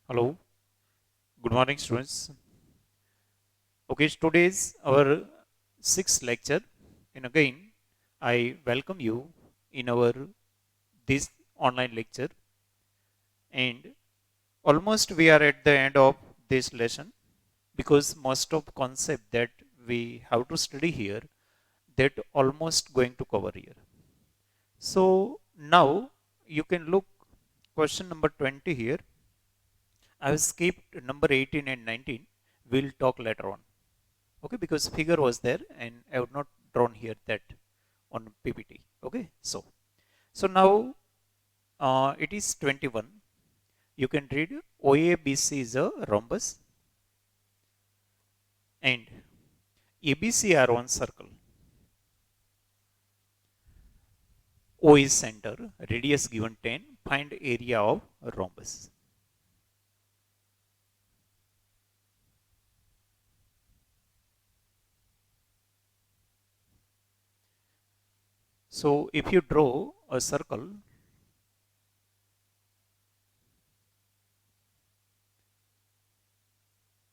Hello, good morning, students. Okay, today's our sixth lecture, and again, I welcome you in our this online lecture. And almost we are at the end of this lesson because most of concept that we have to study here that almost going to cover here. So now you can look question number 20 here. I have skipped number 18 and 19. We'll talk later on. Okay, because figure was there and I would not drawn here that on PPT. Okay, so now it is 21. You can read OABC is a rhombus and ABC are one circle. O is center, radius given 10, find area of rhombus. So if you draw a circle,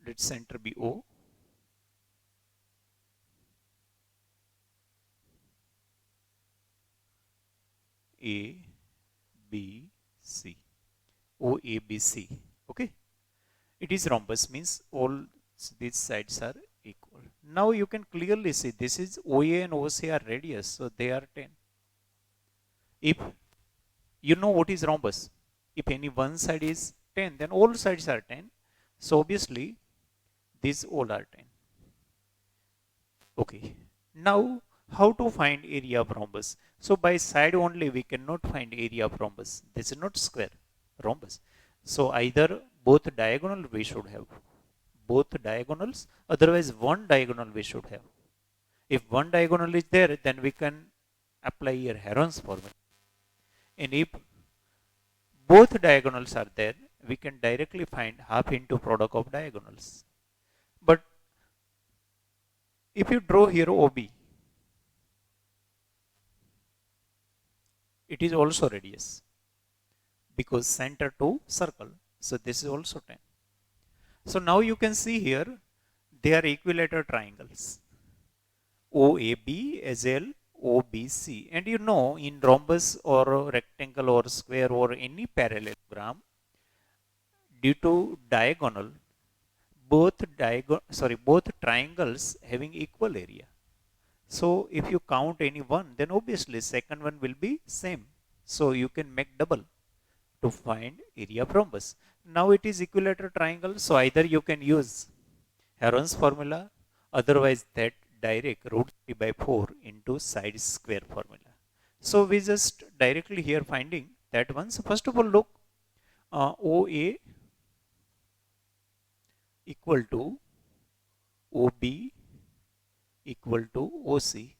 let center be O, A, B, C, OABC. Okay, it is rhombus means all these sides are equal. Now you can clearly see this is OA and OC are radius, so they are 10. If you know what is rhombus, if any one side is 10, then all sides are 10. So obviously these all are 10. Okay. Now how to find area of rhombus? So by side only we cannot find area of rhombus. This is not square rhombus. So either both diagonal we should have. Both diagonals, otherwise one diagonal we should have. If one diagonal is there, then we can apply here Heron's formula. And if both diagonals are there, we can directly find half into product of diagonals. But if you draw here OB, it is also radius because center to circle. So this is also 10. So now you can see here, they are equilateral triangles. OAB as well OBC. And you know, in rhombus or rectangle or square or any parallelogram, due to diagonal, both triangles having equal area. So if you count any one, then obviously second one will be same. So you can make double to find area of rhombus. Now it is equilateral triangle, so either you can use Heron's formula, otherwise that direct root 3 by 4 into side square formula. So we just directly here finding that one. So first of all look, OA equal to OB equal to OC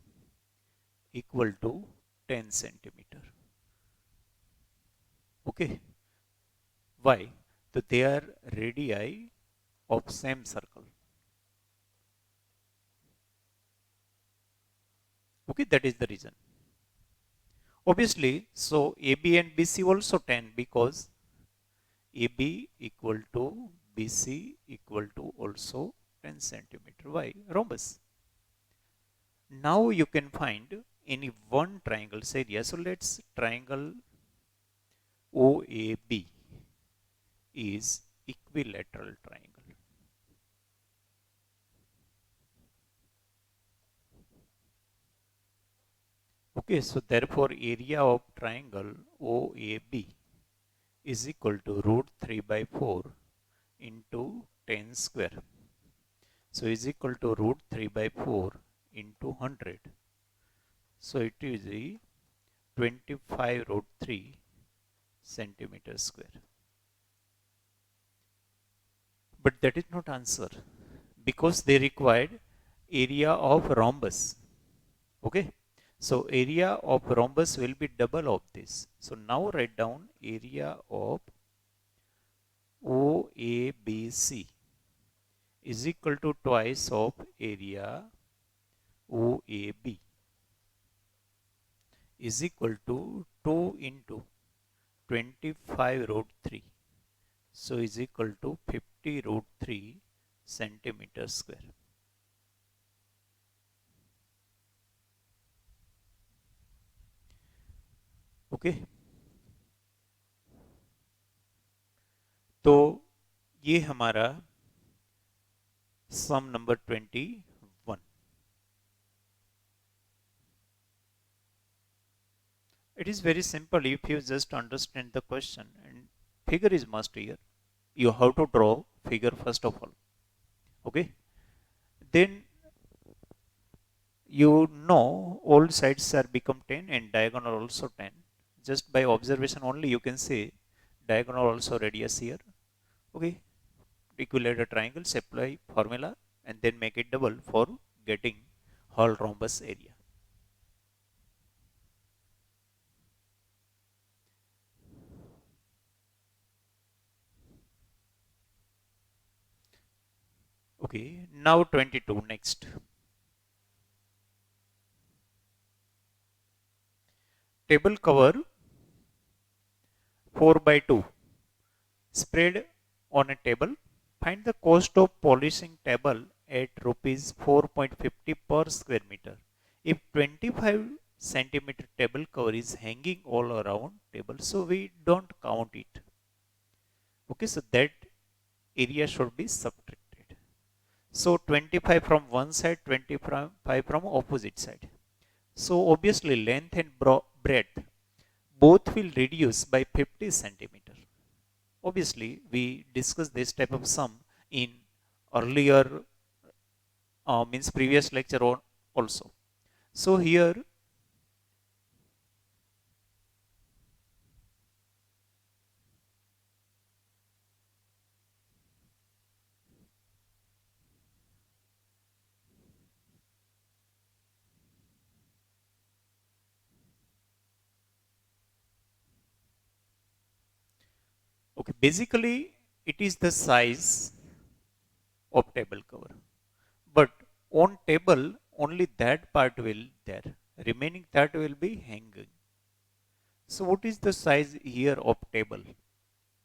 equal to 10 centimeter. Okay. Why? So they are radii of same circle. Okay, that is the reason. Obviously, so AB and BC also 10 because AB equal to BC equal to also 10 centimeter. Why? Rhombus. Now you can find any one triangle's area. So let's triangle OAB is equilateral triangle. Okay, so therefore area of triangle OAB is equal to root 3 by 4 into 10 square. So is equal to root 3 by 4 into 100. So it is a 25 root 3 centimeter square. But that is not answer because they required area of rhombus. Okay. So area of rhombus will be double of this. So now write down area of OABC is equal to twice of area OAB is equal to 2 into 25 root 3. So is equal to 50 root 3 centimeter square. Okay. तो ये हमारा सम number 21. It is very simple if you just understand the question, and figure is must here. You have to draw figure first of all. Okay. Then you know all sides are become 10 and diagonal also 10. Just by observation only you can say diagonal also radius here. Okay. Equilateral triangles, apply formula and then make it double for getting whole rhombus area. Okay, now 22 next. Table cover 4 by 2 spread on a table. Find the cost of polishing table at rupees 4.50 per square meter. If 25 centimeter table cover is hanging all around table, so we don't count it. Okay, so that area should be subtracted. So 25 from one side, 25 from opposite side. So obviously length and breadth both will reduce by 50 centimeter. Obviously, we discussed this type of sum in earlier means previous lecture on also. So here okay, basically it is the size of table cover, but on table only that part will there, remaining that will be hanging. So what is the size here of table?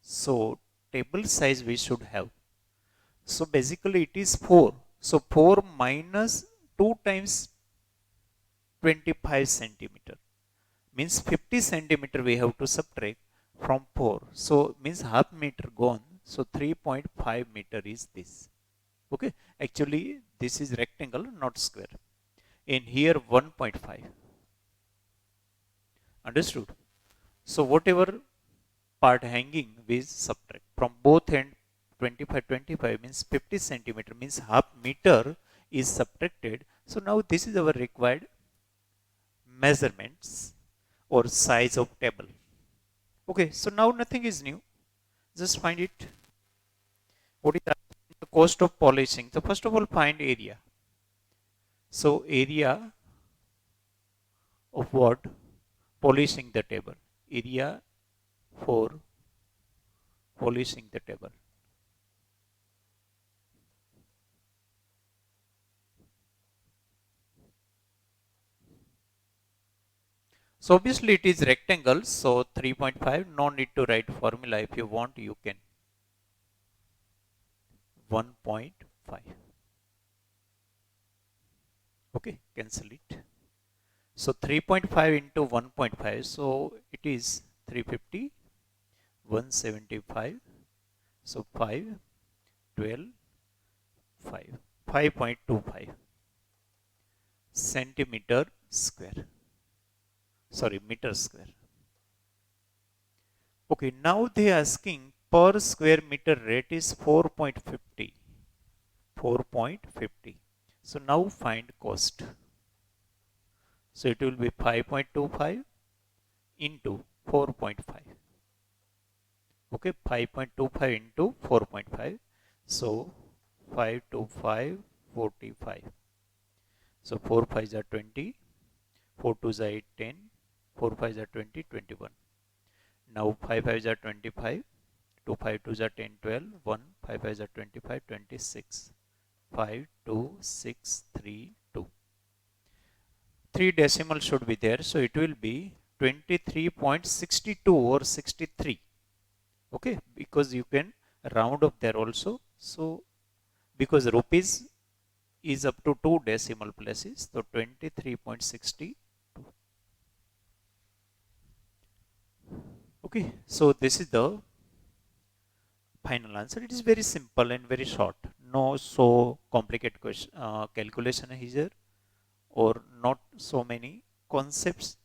So table size we should have. So basically it is 4. So 4 minus 2 times 25 centimeter means 50 centimeter we have to subtract from 4. So means half meter gone. So 3.5 meter is this. Okay. Actually this is rectangle, not square. In here 1.5. Understood? So whatever part hanging we subtract from both end. 25 25 means 50 centimeter means half meter is subtracted. So now this is our required measurements or size of table. Okay, so now nothing is new. Just find it. What is the cost of polishing? So first of all, find area. So area of what? Polishing the table. Area for polishing the table. So obviously it is rectangle. So 3.5. No need to write formula. If you want, you can. 1.5. Okay, cancel it. So 3.5 into 1.5. So it is 350, 175. So 5, 12, 5. 5.25 centimeter square. Sorry, meter square. Okay, now they are asking per square meter rate is 4.50. 4.50. So now find cost. So it will be 5.25 into 4.5. Okay, 5.25 into 4.5. So 5 to 5, 45. So 4 5s are 20, 4 2s are 8, 10, 4 5s are 20, 21. Now 5 5s are 25, 2 5 2s are 10, 12, 1 5 5s are 25, 26. 5 2 6 3 2. 3 decimal should be there, so it will be 23.62 or 63. Okay, because you can round up there also. So because rupees is up to two decimal places, so 23.60. Okay, so this is the final answer. It is very simple and very short. No so complicated question, calculation here, or not so many concepts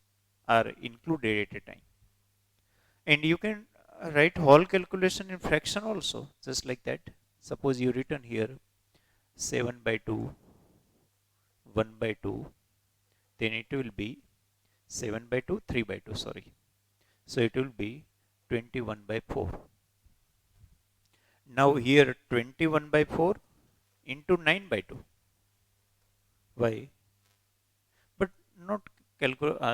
are included at a time. And you can write whole calculation in fraction also, just like that. Suppose you written here 7 by 2, 1 by 2, then it will be 7 by 2, 3 by 2, sorry. So it will be 21 by 4. Now here 21 by 4 into 9 by 2. Why? But not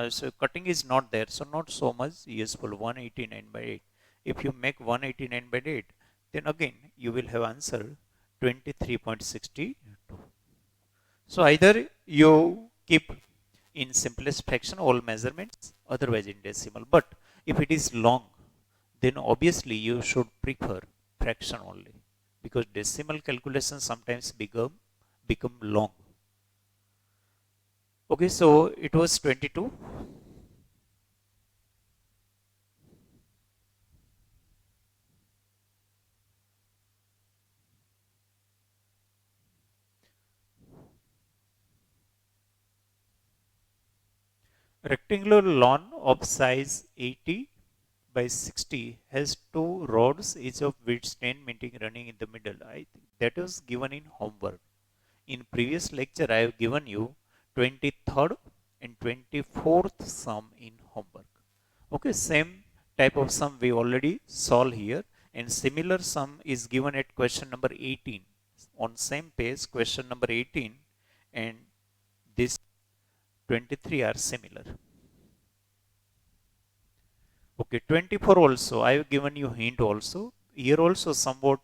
so cutting is not there, so not so much useful. 189 by 8. If you make 189 by 8, then again you will have answer 23.62. So either you keep in simplest fraction all measurements, otherwise in decimal. But if it is long, then obviously you should prefer fraction only, because decimal calculations sometimes become long. Okay, so it was 22. Rectangular lawn of size 80 by 60 has two rods, each of which 10 meeting running in the middle. I think that was given in homework. In previous lecture, I have given you 23rd and 24th sum in homework. Okay, same type of sum we already solved here, and similar sum is given at question number 18. On same page, question number 18 and this 23 are similar. Okay, 24 also, I have given you hint also. Here also somewhat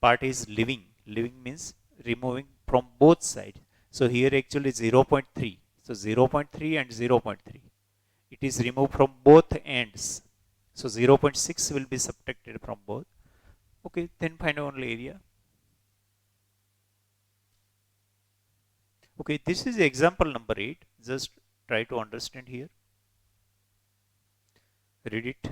part is living. Living means removing from both sides. So here actually 0.3. So 0.3 and 0.3. It is removed from both ends. So 0.6 will be subtracted from both. Okay, then find only area. Okay, this is example number 8. Just try to understand here. Read it.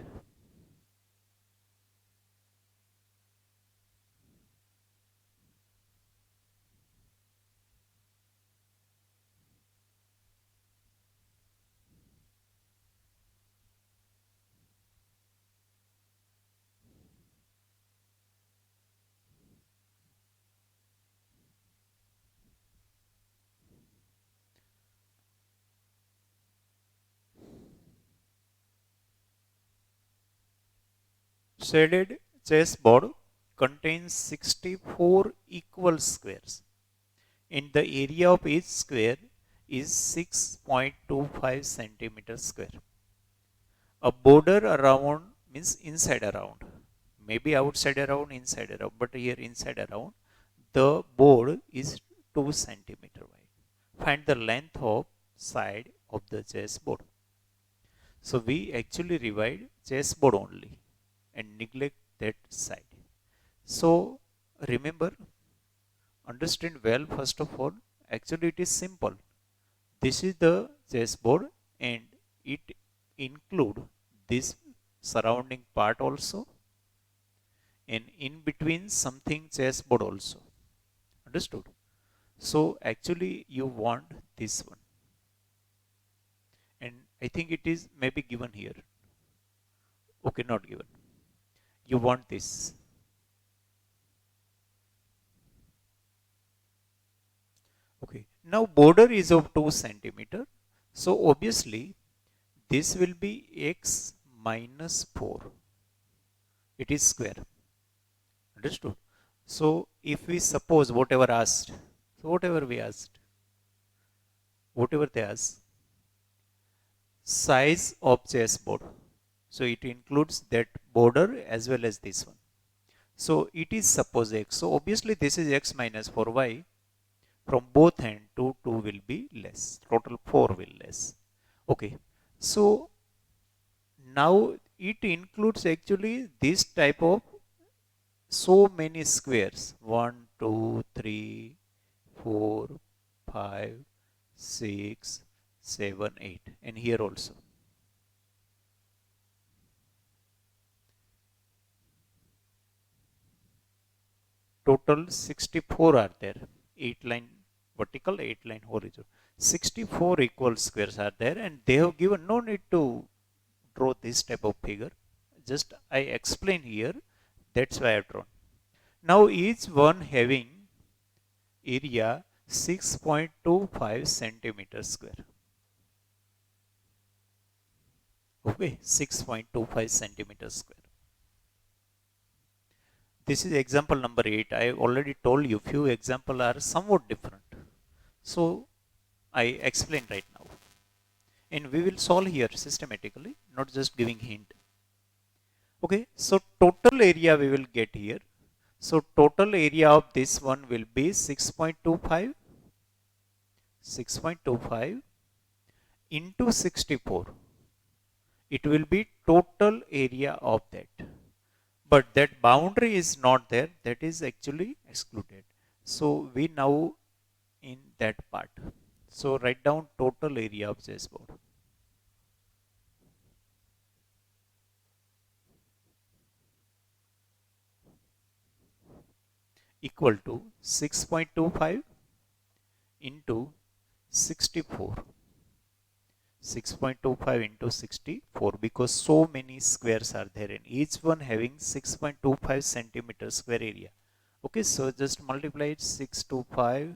Shaded chessboard contains 64 equal squares, and the area of each square is 6.25 centimeters square. A border around means inside around, maybe outside around, inside around, but here inside around, the board is 2 centimeter wide. Find the length of side of the chessboard. So we actually divide chessboard only and neglect that side. So remember, understand well first of all, actually it is simple. This is the chessboard and it include this surrounding part also, and in between something chessboard also. Understood? So actually you want this one, and I think it is maybe given here. Okay, not given. You want this. Okay. Now border is of 2 centimeter. So obviously this will be x minus 4. It is square. Understood? So if we suppose whatever asked, so whatever we asked, whatever they asked, size of chessboard. So it includes that border as well as this one. So it is suppose x. So obviously this is x minus 4. Why? From both end 2 will be less. Total 4 will less. Okay. So now it includes actually this type of so many squares. 1, 2, 3, 4, 5, 6, 7, 8, and here also. Total 64 are there. 8 line vertical, 8 line horizontal. 64 equal squares are there, and they have given no need to draw this type of figure. Just I explain here. That's why I have drawn. Now each one having area 6.25 centimeter square. Okay, 6.25 centimeter square. This is example number 8. I already told you few examples are somewhat different. So I explain right now. And we will solve here systematically, not just giving hint. Okay, so total area we will get here. So total area of this one will be 6.25 into 64. It will be total area of that. But that boundary is not there. That is actually excluded. So we now in that part. So write down total area of chessboard equal to 6.25 into 64. 6.25 into 64 because so many squares are there and each one having 6.25 centimeter square area. Okay, so just multiply it 625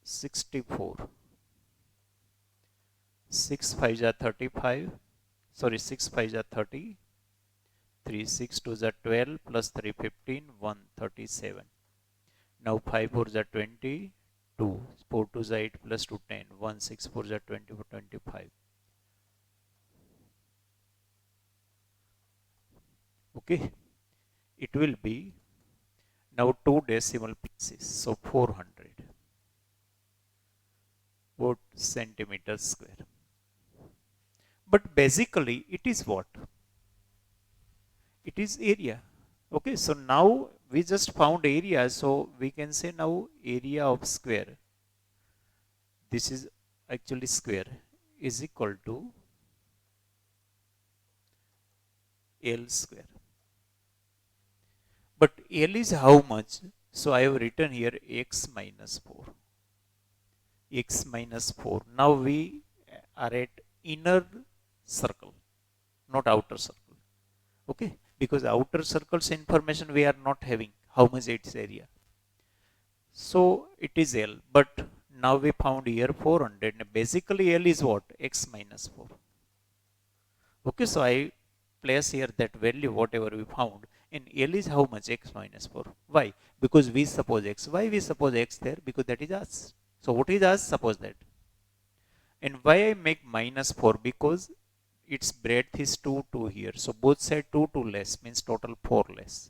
64. 6 5 are 35. Sorry, 6 5 are 30. 3 6 2 are 12 plus 3 15 137. Now 5 4 are 20. 2 4 2 are 8 plus 2 10. 1 6 4 are 24 25. Okay, it will be now 2 decimal places, so 400 what centimeters square. But basically it is what? It is area. Okay, so now we just found area, so we can say now area of square. This is actually square is equal to L square. But L is how much? So I have written here x minus 4. X minus 4. Now we are at inner circle, not outer circle. Okay, because outer circle's information we are not having how much its area. So it is L, but now we found here 400. Basically L is what? X minus 4. Okay, so I place here that value whatever we found, and L is how much? X minus 4. Why? Because we suppose X. Why we suppose X there? Because that is us. So what is us? Suppose that. And why I make minus 4? Because its breadth is 2 2 here. So both side 2 2 less means total 4 less.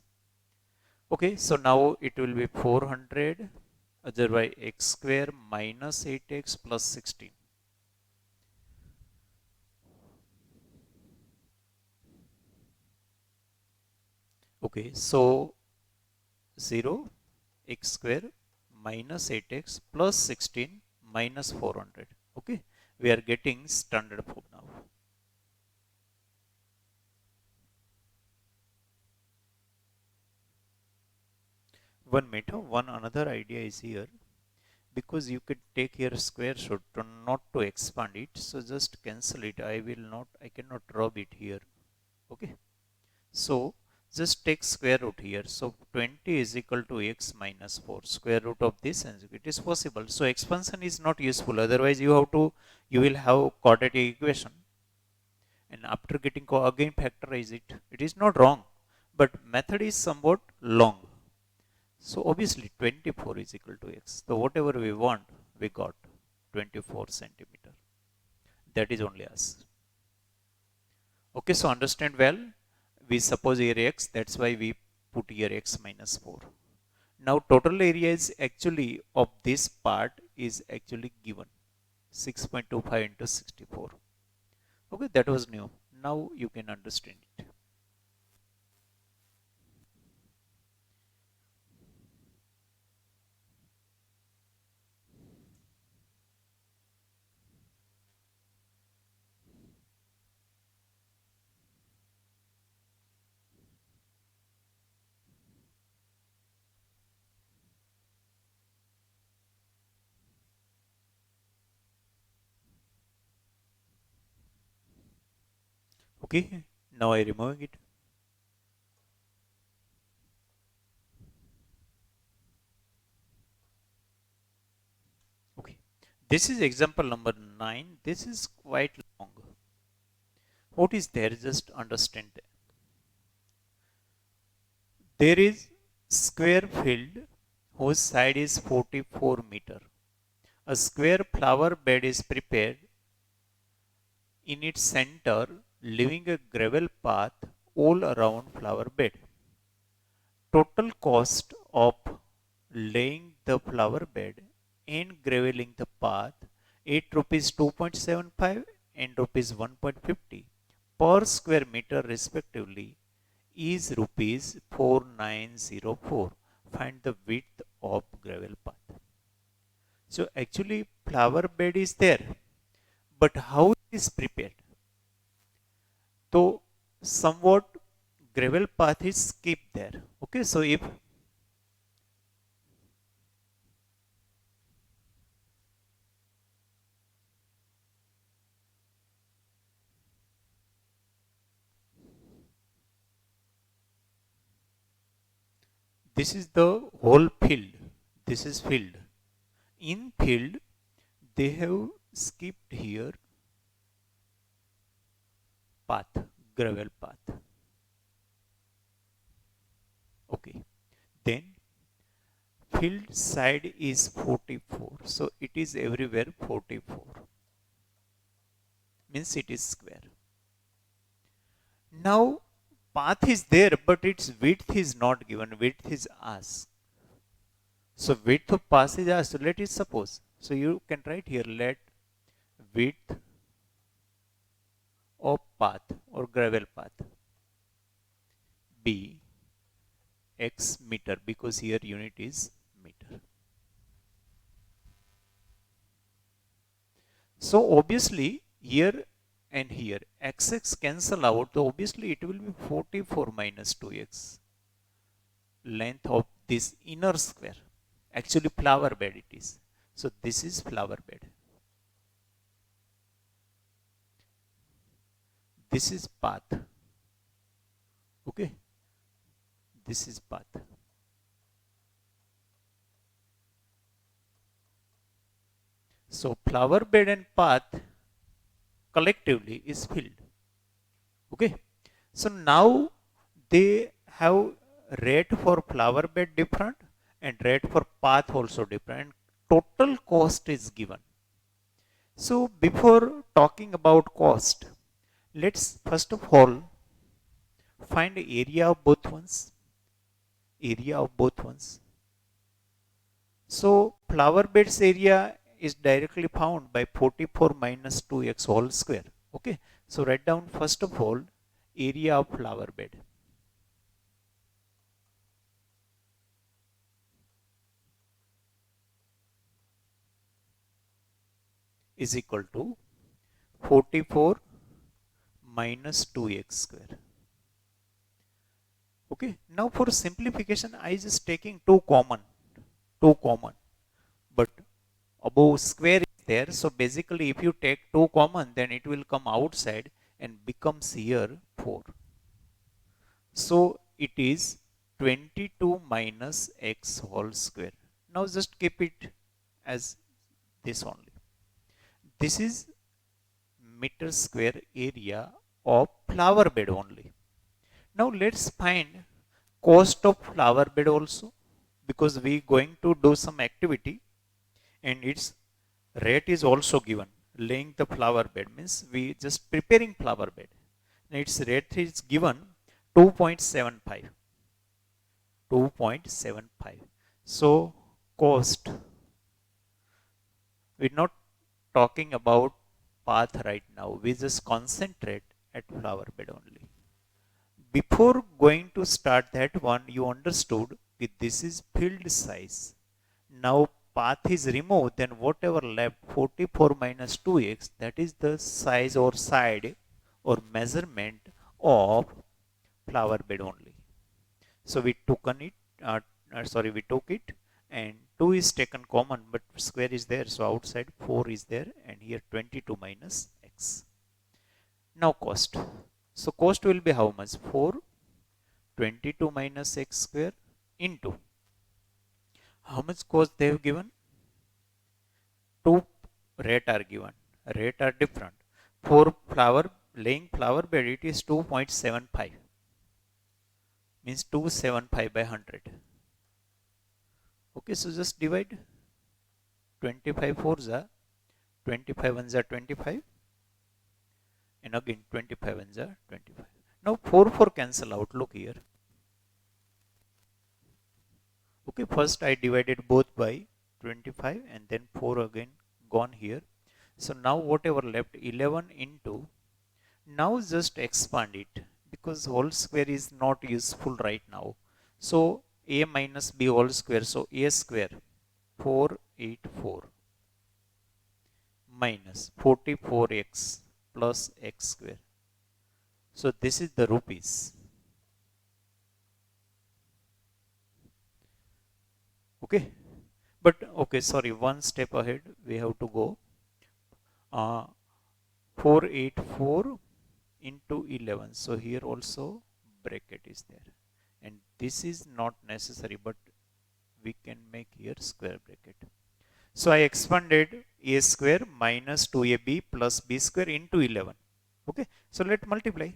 Okay, so now it will be 400 otherwise x square minus 8x plus 16. Okay, so 0 x square minus 8x plus 16 minus 400. Okay, we are getting standard form now. One method, one another idea is here, because you could take here square root to not to expand it, so just cancel it. I cannot rub it here. Okay, so just take square root here. So 20 is equal to x minus 4 square root of this, and it is possible. So expansion is not useful, otherwise you will have quadratic equation, and after getting again factorize it. It is not wrong, but method is somewhat long. So obviously 24 is equal to x. So whatever we want, we got 24 centimeter. That is only us. Okay, so understand well. We suppose here x, that's why we put here x minus 4. Now total area is actually of this part is actually given 6.25 into 64. Okay, that was new. Now you can understand it. Okay, now I removing it. Okay, this is example number 9. This is quite long. What is there? Just understand. There is square field whose side is 44 meter. A square flower bed is prepared in its center, leaving a gravel path all around flower bed. Total cost of laying the flower bed and graveling the path 8 rupees 2.75 and rupees 1.50 per square meter respectively is rupees 4904. Find the width of gravel path. So actually flower bed is there, but how it is prepared? So somewhat gravel path is skipped there. Okay, so if this is the whole field, this is field. In field, they have skipped here path, gravel path. Okay, then field side is 44, so it is everywhere 44. Means it is square. Now path is there, but its width is not given. Width is asked. So width of path is asked. So let it suppose. So you can write here let width of path or gravel path be x meter because here unit is meter. So obviously here and here x cancel out. So obviously it will be 44 minus 2x length of this inner square. Actually flower bed it is. So this is flower bed. This is path. Okay. This is path. So flower bed and path collectively is filled. Okay. So now they have rate for flower bed different and rate for path also different. Total cost is given. So before talking about cost, let's first of all find area of both ones. Area of both ones. So flower beds area is directly found by 44 minus 2x whole square. Okay. So write down first of all area of flower bed is equal to 44 minus 2x square. Okay. Now for simplification, I just taking 2 common. 2 common. But above square is there. So basically if you take 2 common, then it will come outside and becomes here 4. So it is 22 minus x whole square. Now just keep it as this only. This is meter square area of flower bed only. Now let's find cost of flower bed also because we going to do some activity and its rate is also given. Laying the flower bed means we just preparing flower bed. And its rate is given 2.75. 2.75. So cost, we're not talking about path right now. We just concentrate at flower bed only. Before going to start that one, you understood that this is field size. Now path is removed, then whatever left 44 minus 2x, that is the size or side or measurement of flower bed only. So we took it, we took it, and 2 is taken common, but square is there, so outside 4 is there, and here 22 minus x. Now cost. So cost will be how much? 4, 22 minus x square into how much cost they have given? 2 rate are given. Rate are different. For laying flower bed, it is 2.75. Means 275 by 100. Okay, so just divide 25 4s are 25 ones are 25, and again 25 ones are 25. Now 4 cancel out. Look here. Okay, first I divided both by 25 and then 4 again gone here. So now whatever left 11 into, now just expand it because whole square is not useful right now. So a minus b whole square, so a square 484 minus 44x plus x square. So this is the rupees. Okay, but okay, sorry, one step ahead we have to go. 484 into 11. So here also bracket is there, and this is not necessary, but we can make here square bracket. So I expanded a square minus 2ab plus b square into 11. Okay, so let multiply.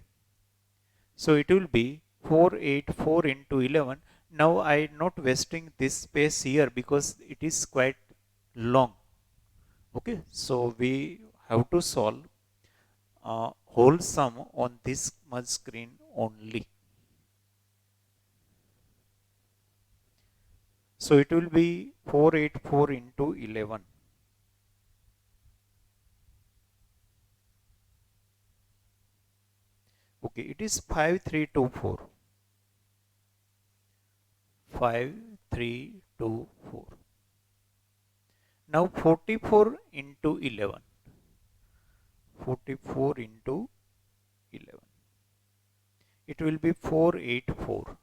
So it will be 484 into 11. Now I am not wasting this space here because it is quite long. Okay, so we have to solve whole sum on this much screen only. So it will be 484 into 11. Okay, it is 5324. 5324. Now 44 into 11. 44 into 11. It will be 484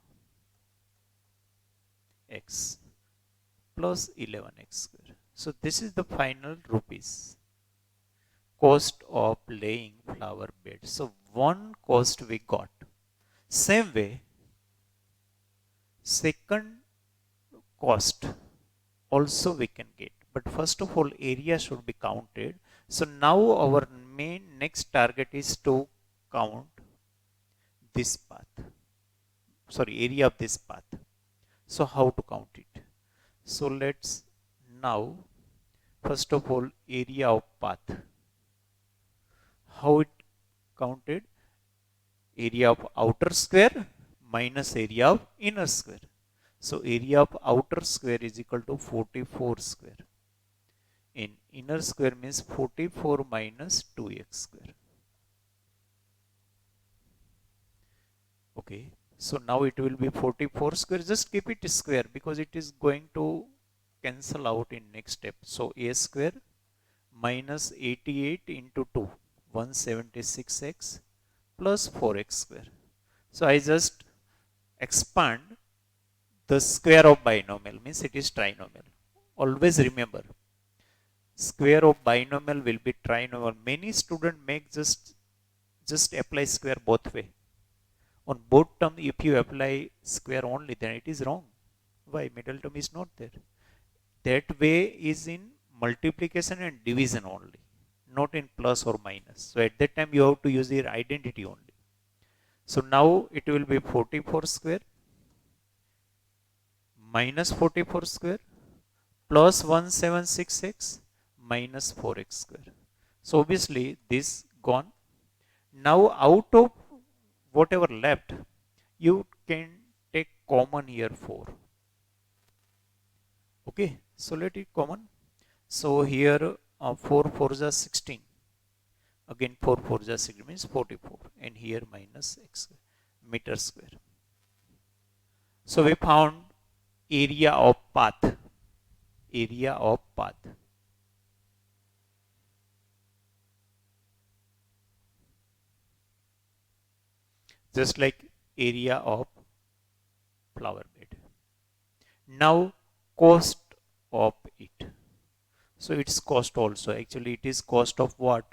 x plus 11x square. So this is the final rupees cost of laying flower bed. So one cost we got. Same way, second cost also we can get. But first of all, area should be counted. So now our main next target is to count this path. Sorry, area of this path. So how to count it? So let's now, first of all, area of path. How it counted? Area of outer square minus area of inner square. So area of outer square is equal to 44 square. In inner square means 44 minus 2x square. Okay, so now it will be 44 square. Just keep it square because it is going to cancel out in next step. So a square minus 88 into 2, 176x plus 4x square. So I just expand the square of binomial, means it is trinomial. Always remember, square of binomial will be trinomial. Many students make just apply square both way. On both term, if you apply square only, then it is wrong. Why? Middle term is not there. That way is in multiplication and division only, not in plus or minus. So at that time you have to use your identity only. So now it will be 44 square minus 44 square plus 176x minus 4x square. So obviously this gone. Now out of whatever left, you can take common here 4. Okay, so let it common. So here 4 4s are 16. Again 4 4 just 6 means 44, and here minus x meter square. So we found area of path. Area of path. Just like area of flower bed. Now cost of it. So its cost also. Actually it is cost of what?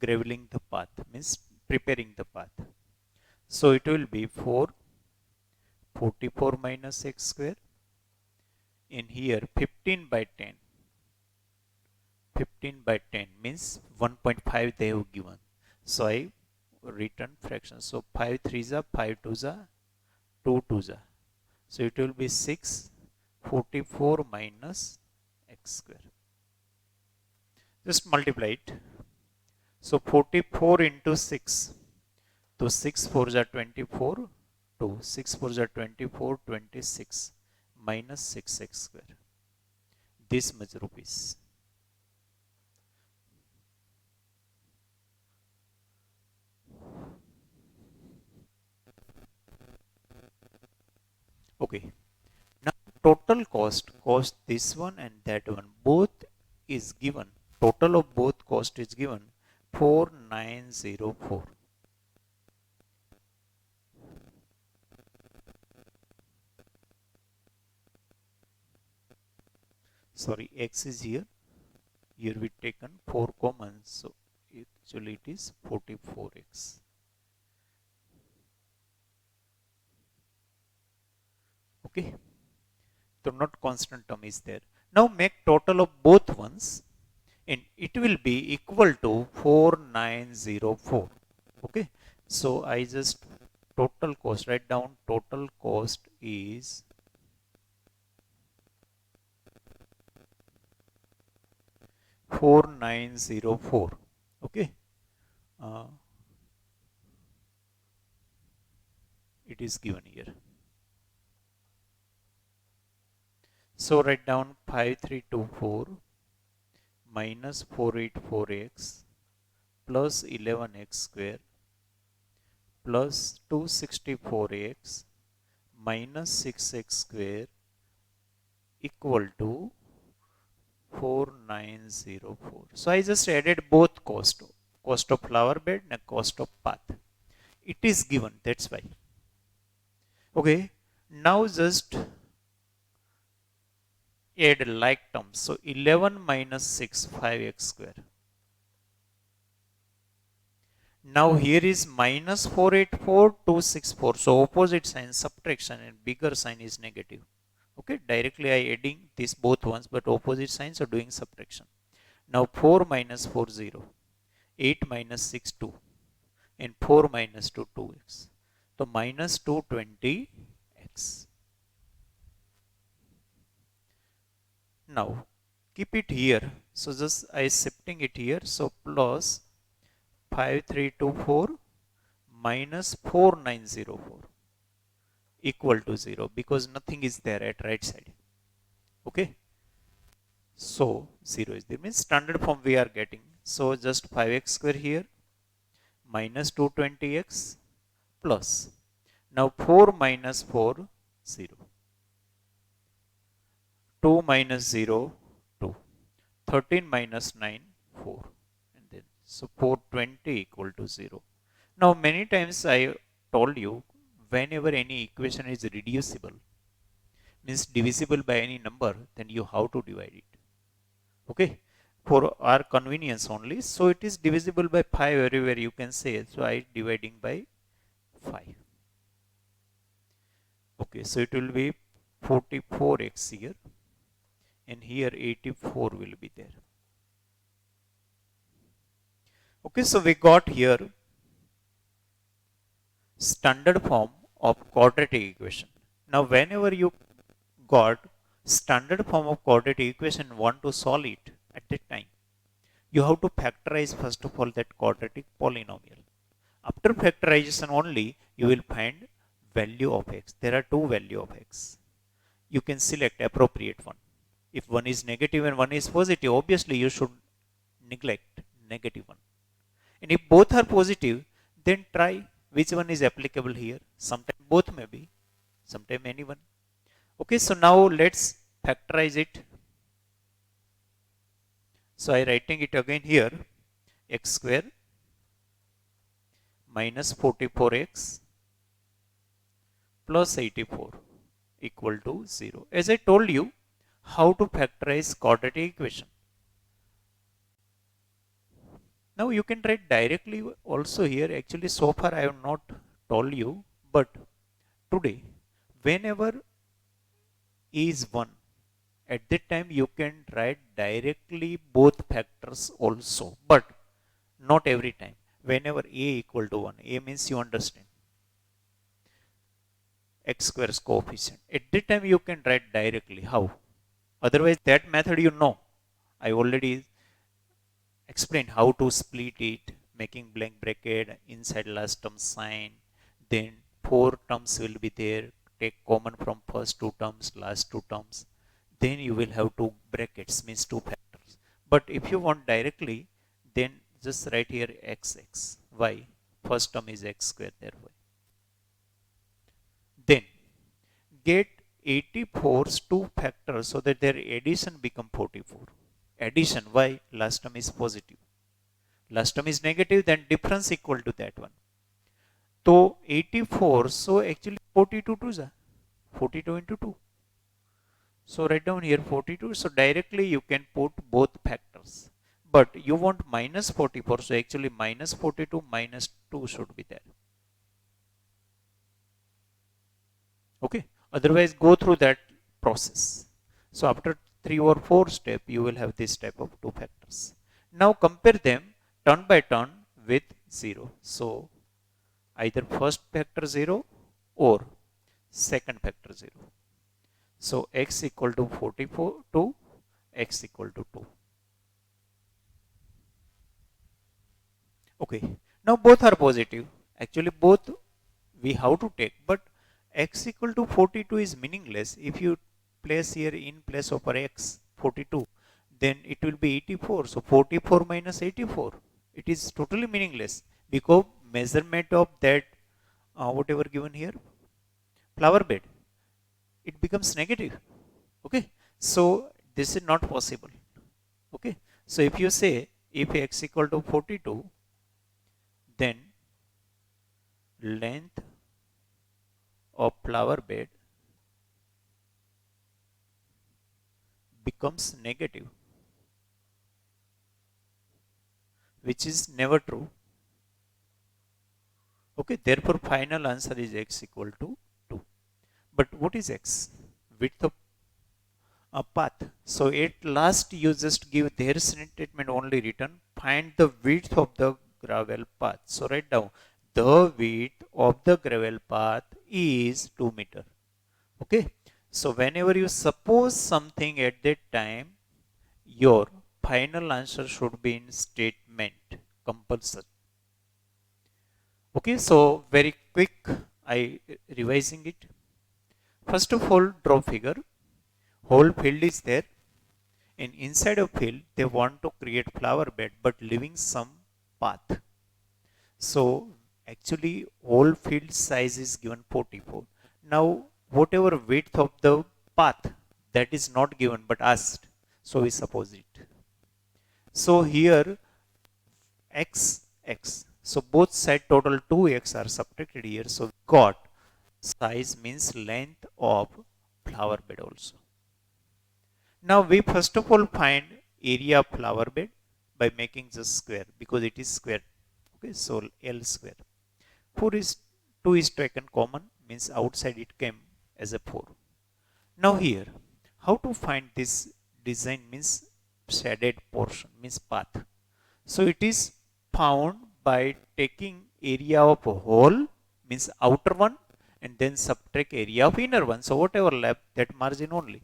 Graveling the path, means preparing the path. So it will be 44 minus x square. In here 15 by 10. 15 by 10 means 1.5 they have given. So I written fraction. So 5 3s are 5 2s are 2 2s are. So it will be 644 minus x square. Just multiply it. So 44 into 6. So 6 4s are 24. 2. 6 4s are 24, 26 minus 6x square. This much rupees. Okay. Now total cost this one and that one both is given. Total of both cost is given 4904. Sorry, x is here. Here we taken 4 common, so actually it is 44x. Okay. So not constant term is there. Now make total of both ones and it will be equal to 4904. Okay. So I just total cost, write down total cost is 4904. Okay. Uh, it is given here. So write down 5324 minus 484x plus 11x square plus 264x minus 6x square equal to 4904. So I just added both cost of flower bed and cost of path. It is given, that's why. Okay, now just add like terms. So 11 minus 6, 5x square. Now here is minus 484, 264. So opposite sign subtraction and bigger sign is negative. Okay, directly I adding these both ones, but opposite signs are doing subtraction. Now 4 minus 4 0, 8 minus 6 2, and 4 minus 2 2x. So minus 220x. Now keep it here. So just I shifting it here. So plus 5324 minus 4904 equal to 0 because nothing is there at right side. Okay. So 0 is there, means standard form we are getting. So just 5x square here minus 220x plus. Now 4 minus 4 0. 2 minus 0 2. 13 minus 9 4. And then so 420 equal to 0. Now many times I told you whenever any equation is reducible, means divisible by any number, then you have to divide it. Okay, for our convenience only. So it is divisible by 5 everywhere you can say. So I dividing by 5. Okay, so it will be 44x here and here 84 will be there. Okay, so we got here standard form of quadratic equation. Now whenever you got standard form of quadratic equation want to solve it at that time, you have to factorize first of all that quadratic polynomial. After factorization only you will find value of x. There are two value of x. You can select appropriate one. If one is negative and one is positive, obviously you should neglect negative one. And if both are positive, then try which one is applicable here. Sometimes both may be, sometimes any one. Okay, so now let's factorize it. So I writing it again here, x square minus 44x plus 84 equal to 0. As I told you, how to factorize quadratic equation. Now you can write directly also here. Actually, so far I have not told you, but today, whenever a is 1, at that time you can write directly both factors also, but not every time. Whenever a equal to 1, a means you understand x square is coefficient. At that time you can write directly. How? Otherwise, that method you know. I already explained how to split it, making blank bracket, inside last term sign. Then 4 terms will be there. Take common from first 2 terms, last 2 terms. Then you will have 2 brackets, means 2 factors. But if you want directly, then just write here x. Why? First term is x square, therefore. Then get 84's 2 factors so that their addition become 44. Addition, why? Last term is positive. Last term is negative, then difference equal to that one. So 84, so actually 42 to 42 into 2. So write down here 42. So directly you can put both factors. But you want minus 44, so actually minus 42 minus 2 should be there. Okay. Otherwise, go through that process. So after 3 or 4 step, you will have this type of 2 factors. Now compare them turn by turn with 0. So either first factor 0 or second factor 0. So x equal to 44 to x equal to 2. Okay. Now both are positive. Actually both we have to take, but x equal to 42 is meaningless. If you place here in place of x 42, then it will be 84. So 44 minus 84, it is totally meaningless because measurement of that whatever given here, flower bed, it becomes negative. Okay, so this is not possible. Okay, so if you say if x equal to 42, then length of flower bed becomes negative, which is never true. Okay, therefore final answer is x equal to 2. But what is x? Width of a path. So at last you just give their statement only written, find the width of the gravel path. So write down the width of the gravel path is 2 meter. Okay. So whenever you suppose something at that time, your final answer should be in statement compulsory. Okay. So very quick, I revising it. First of all, draw figure. Whole field is there, and inside a field they want to create flower bed but leaving some path. So actually whole field size is given 44. Now whatever width of the path, that is not given but asked, so we suppose it. So here x, so both side total 2x are subtracted here, so got size means length of flower bed also. Now we first of all find area of flower bed by making just square because it is square. Okay, so L square. 4 is 2 is taken common, means outside it came as a 4. Now here, how to find this design means shaded portion means path. So it is found by taking area of whole means outer one and then subtract area of inner one. So whatever left, that margin only.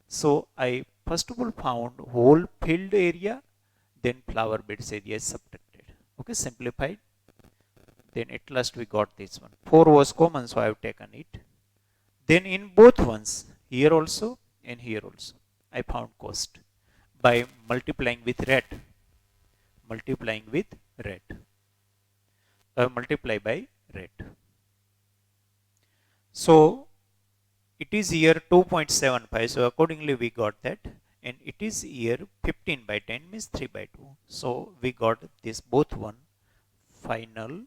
So I first of all found whole field area, then flower beds area is subtracted. Okay, simplified. Then at last we got this one. 4 was common, so I have taken it. Then in both ones, here also and here also, I found cost by multiplying with red. Multiplying with red. multiply by red. So it is here 2.75. So accordingly we got that, and it is here 15 by 10 means 3 by 2. So we got this both one final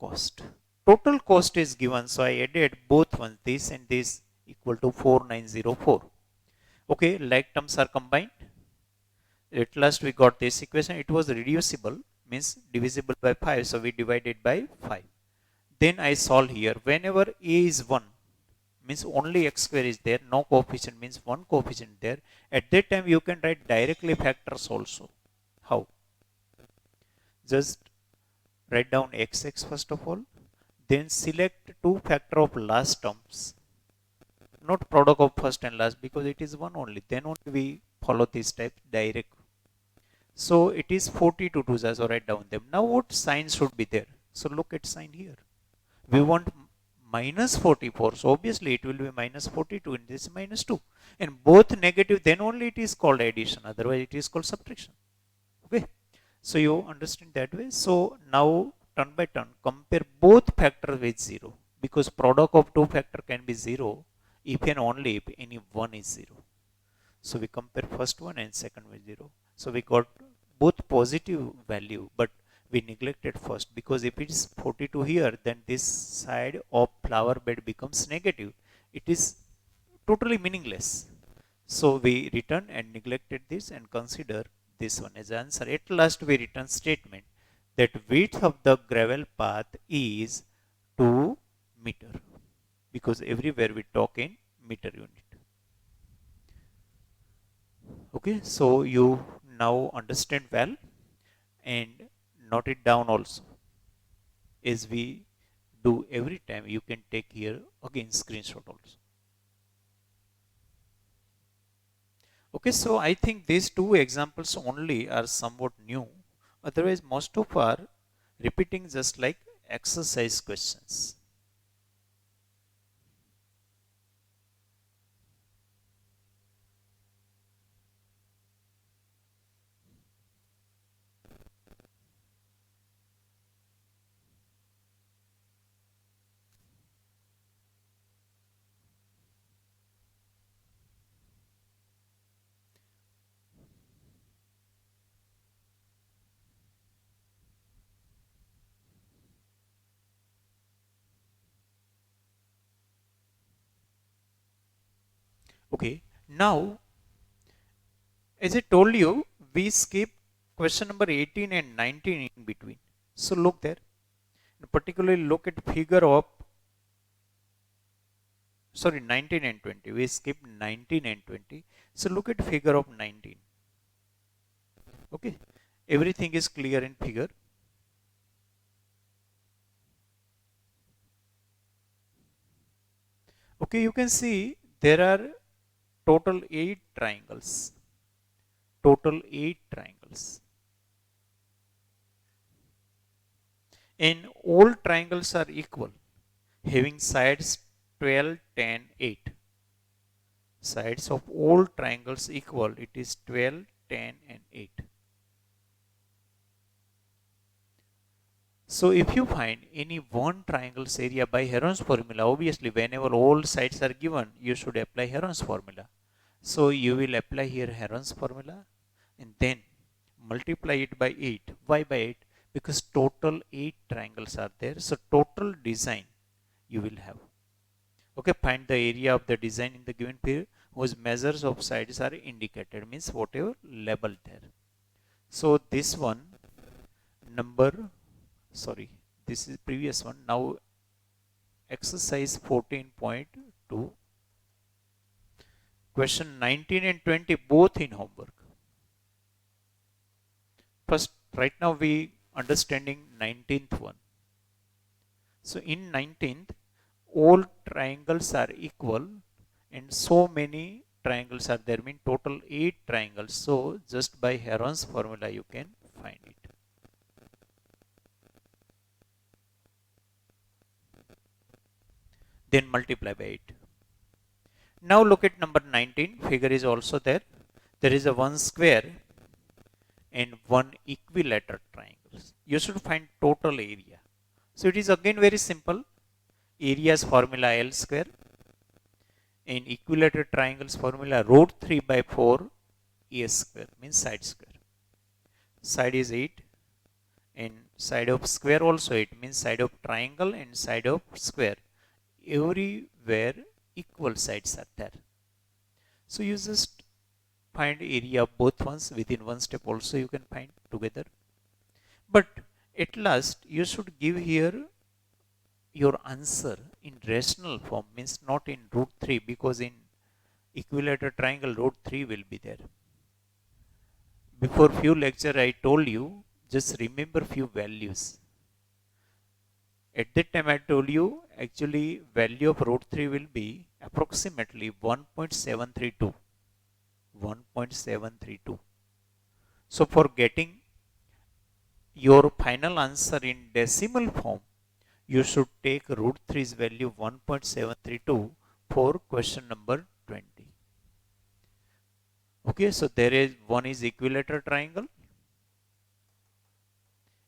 cost. Total cost is given. So I added both ones, this and this equal to 4904. Okay, like terms are combined. At last we got this equation. It was reducible, means divisible by 5. So we divided by 5. Then I solve here. Whenever a is 1, means only x square is there, no coefficient, means one coefficient there. At that time you can write directly factors also. How? Just write down xx first of all. Then select two factor of last terms. Not product of first and last, because it is one only. Then only we follow this type direct. So it is 42 to so write down them. Now what sign should be there? So look at sign here. We want minus 44. So obviously it will be minus 42 and this minus 2. And both negative, then only it is called addition. Otherwise it is called subtraction. Okay. So you understand that way. So now turn by turn compare both factors with 0. Because product of two factor can be 0 if and only if any one is 0. So we compare first one and second with 0. So we got both positive value, but we neglected first, because if it is 42 here, then this side of flower bed becomes negative. It is totally meaningless. So we return and neglected this and consider this one as answer. At last we return statement that width of the gravel path is 2 meter, because everywhere we talk in meter unit. Okay, so you now understand well and note it down also. As we do every time, you can take here again screenshot also. Okay, so I think these two examples only are somewhat new. Otherwise, most of are repeating just like exercise questions. Okay, now as I told you, we skip question number 18 and 19 in between. So look there. Particularly look at figure of, sorry, 19 and 20. We skip 19 and 20. So look at figure of 19. Okay. Everything is clear in figure. Okay, you can see there are total 8 triangles. Total 8 triangles. And all triangles are equal, having sides 12, 10, 8. Sides of all triangles equal. It is 12, 10 and 8. So if you find any one triangle's area by Heron's formula, obviously whenever all sides are given, you should apply Heron's formula. So you will apply here Heron's formula and then multiply it by 8. Why by 8? Because total 8 triangles are there. So total design you will have. Okay, find the area of the design in the given period whose measures of sides are indicated, means whatever labeled there. So this one number, sorry, this is previous one. Now exercise 14.2, question 19 and 20 both in homework. First, right now we understanding 19th one. So in 19th, all triangles are equal and so many triangles are there, mean total 8 triangles. So just by Heron's formula you can find it. Then multiply by 8. Now look at number 19, figure is also there. There is a one square and one equilateral triangle. you should find total area. So it is again very simple. Area's formula L square. In equilateral triangles formula root 3 by 4 A square means side square. Side is 8 and side of square also 8 means side of triangle and side of square. Everywhere equal sides are there. So you just find area of both ones within one step also you can find together. But at last you should give here your answer in rational form means not in root 3 because in equilateral triangle root 3 will be there. Before few lecture I told you just remember few values. At that time I told you actually value of root 3 will be approximately 1.732. 1.732. So for getting your final answer in decimal form, you should take root 3's value 1.732 for question number 20. Okay, so there is one is equilateral triangle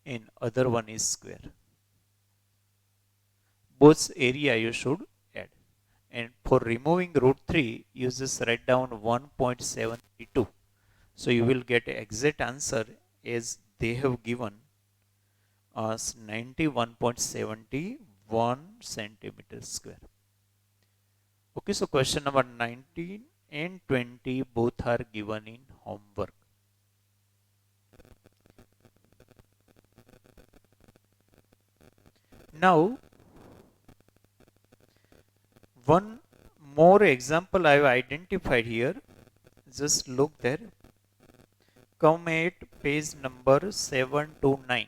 and other one is square. Both area you should add. And for removing root 3, you just write down 1.732. So you will get exact answer as they have given us 91.71 centimeters square. Okay, so question number 19 and 20 both are given in homework. Now, one more example I have identified here. Just look there. Come at page number 729.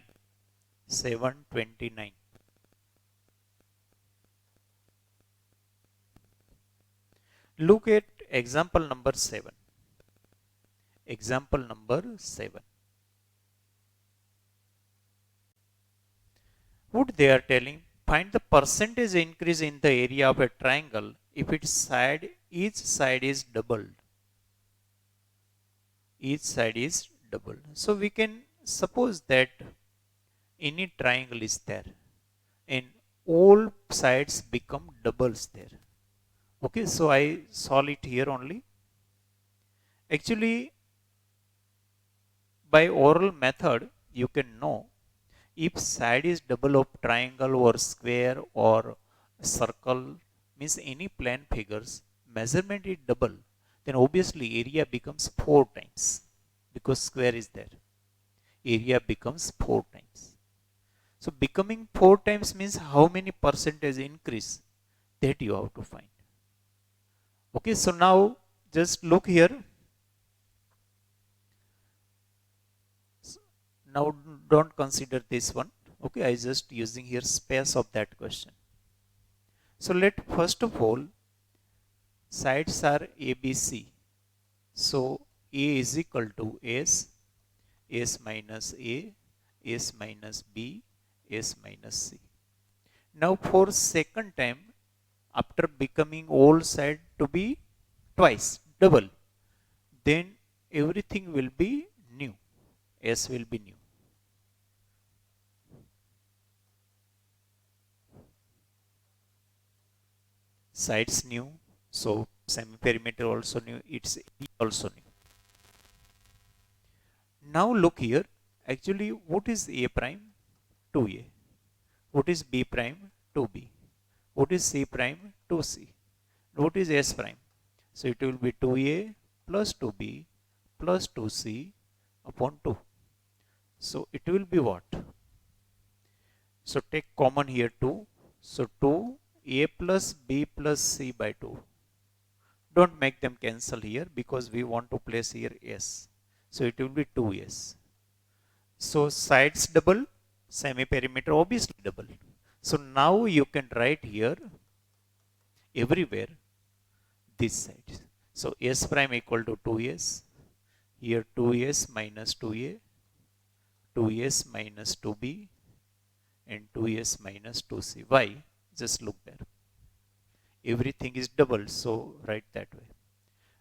729. Look at example number 7. Example number 7. What they are telling, find the percentage increase in the area of a triangle if its side, each side is doubled. Each side is doubled. So we can suppose that any triangle is there and all sides become doubles there. Okay, so I solve it here only. Actually, by oral method, you can know if side is double of triangle or square or circle means any plane figures, measurement is double, then obviously area becomes 4 times because square is there. Area becomes 4 times. So becoming 4 times means how many percentage increase that you have to find. Okay, so now just look here. Now don't consider this one. Okay, I just using here space of that question. So let first of all sides are ABC. So A is equal to S minus A, S minus B, S minus C. Now for second time after becoming all side to be twice double, then everything will be new. S will be new. Sides new, so semi-perimeter also new, its E also new. Now look here, actually what is A prime? 2A. What is B prime? 2B. What is C prime? 2C. What is S prime? So it will be 2A plus 2B plus 2C upon 2. So it will be what? So take common here 2. So 2A plus B plus C by 2. Don't make them cancel here because we want to place here S. So it will be 2S. So sides double, semi-perimeter obviously double. So now you can write here everywhere this side. So S prime equal to 2S. Here 2S minus 2A, 2S minus 2B and 2S minus 2C. Why? Just look there. Everything is double, so write that way.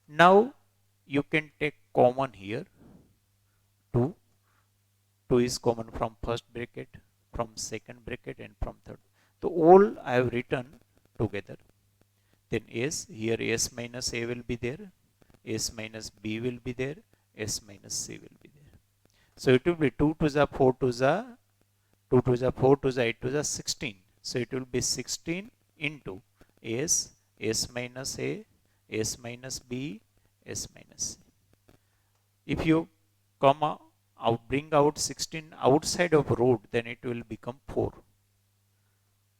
Now you can take common here 2. 2 is common from first bracket, from second bracket, and from third. So all I have written together. Then S, here S minus A will be there, S minus B will be there, S minus C will be there. So it will be 2 to the 4 to the 2 to the 4 to the 8 to the 16. So it will be 16 into S, S minus A, S minus B, S minus C. If you come out, bring out 16 outside of root, then it will become 4.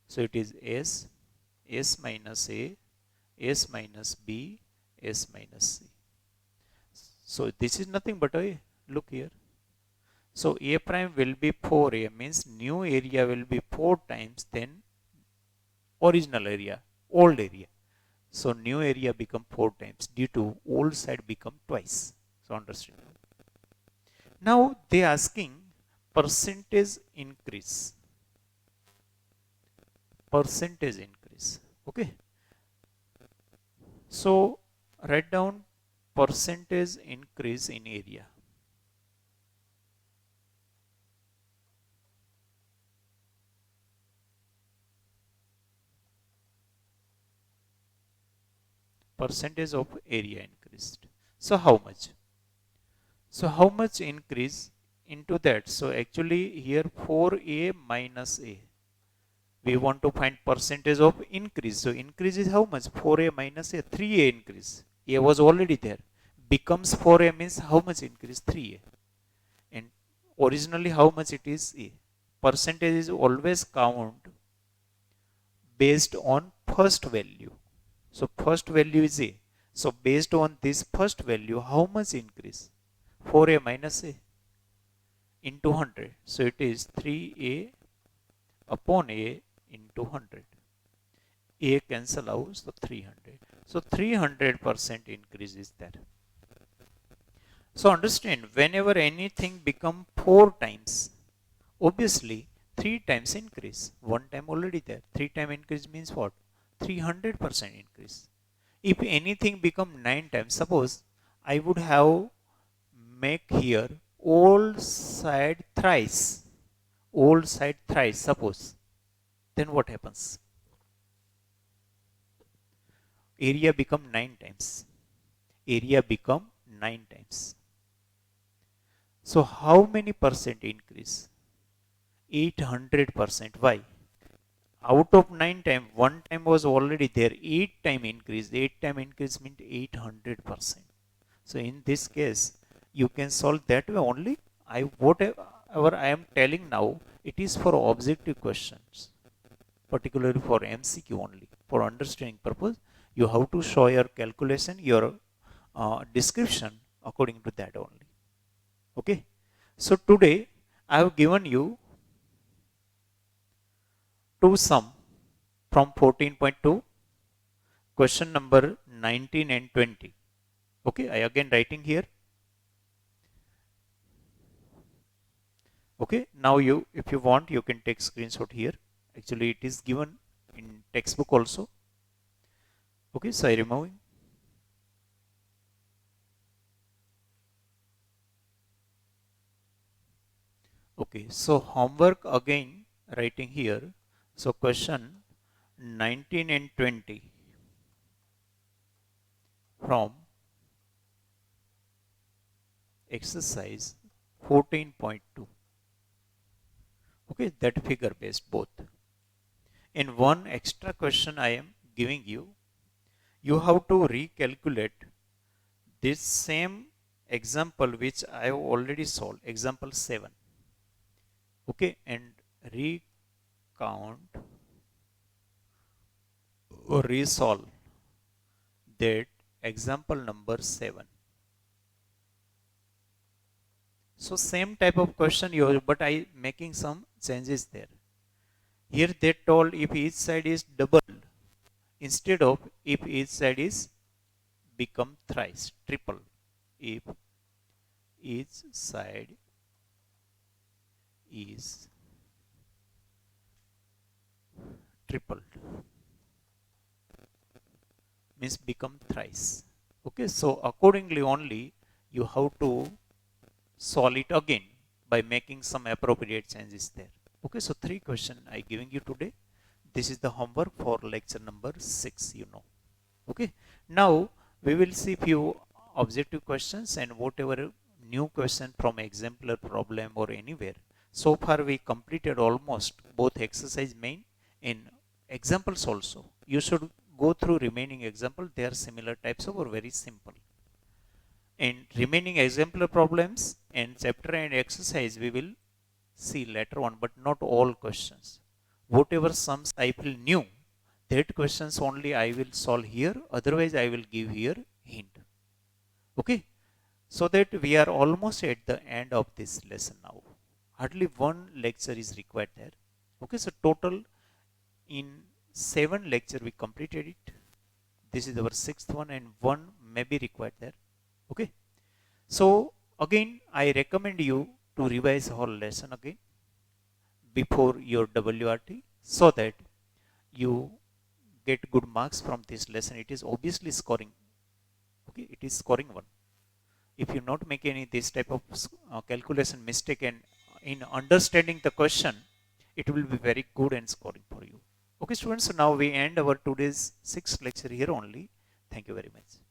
So it is S, S minus A, S minus B, S minus C. So this is nothing but a, look here. So A prime will be 4A, means new area will be 4 times then original area, old area. So new area become 4 times due to old side become twice. So understand. Now they asking percentage increase. Percentage increase. Okay. So write down percentage increase in area. Percentage of area increased. So how much? So how much increase into that? So actually here 4A minus A. We want to find percentage of increase. So increase is how much? 4A minus A, 3A increase. A was already there. Becomes 4A means how much increase? 3A. And originally how much it is? A. Percentage is always count based on first value. So first value is A. So based on this first value, how much increase? 4A minus A into 100. So it is 3A upon A into 100. A cancel out, so 300. So 300% increase is there. So understand, whenever anything become 4 times, obviously 3 times increase. 1 time already there. 3 time increase means what? 300% increase. If anything become 9 times, suppose I would have make here old side thrice. Old side thrice, suppose. Then what happens? Area become 9 times. Area become 9 times. So how many percent increase? 800%. Why? Out of 9 time, 1 time was already there. 8 time increase. 8 time increase means 800%. So in this case, you can solve that way only. Whatever I am telling now, it is for objective questions, particularly for MCQ only. For understanding purpose, you have to show your calculation, your description according to that only. Okay. So today I have given you two sum from 14.2, question number 19 and 20. Okay, I again writing here. Okay, now you, if you want, you can take screenshot here. Actually, it is given in textbook also. Okay, so I removing. Okay, so homework again writing here. So question 19 and 20 from exercise 14.2. Okay, that figure based both. In one extra question I am giving you, you have to recalculate this same example which I have already solved, example 7. Okay, and recount or resolve that example number 7. So same type of question you have, but I making some changes there. Here they told if each side is doubled, instead of if each side is become thrice, triple. If each side is tripled, means become thrice. Okay, so accordingly only you have to solve it again. by making some appropriate changes there. Okay, so 3 questions I giving you today. This is the homework for lecture number 6, you know. Okay, now we will see few objective questions and whatever new question from exemplar problem or anywhere. So far we completed almost both exercise main and examples also. You should go through remaining example. They are similar types of or very simple. And remaining exemplar problems and chapter and exercise we will see later on, but not all questions. Whatever sums I will new, that questions only I will solve here. Otherwise, I will give here hint. Okay, so that we are almost at the end of this lesson now. Hardly one lecture is required there. Okay, so total in 7 lecture we completed it. This is our 6th one, and one may be required there. Okay, so again I recommend you to revise whole lesson again before your WRT so that you get good marks from this lesson. It is obviously scoring. Okay, it is scoring one. If you not make any this type of calculation mistake and in understanding the question, it will be very good and scoring for you. Okay, students. So now we end our today's 6th lecture here only. Thank you very much.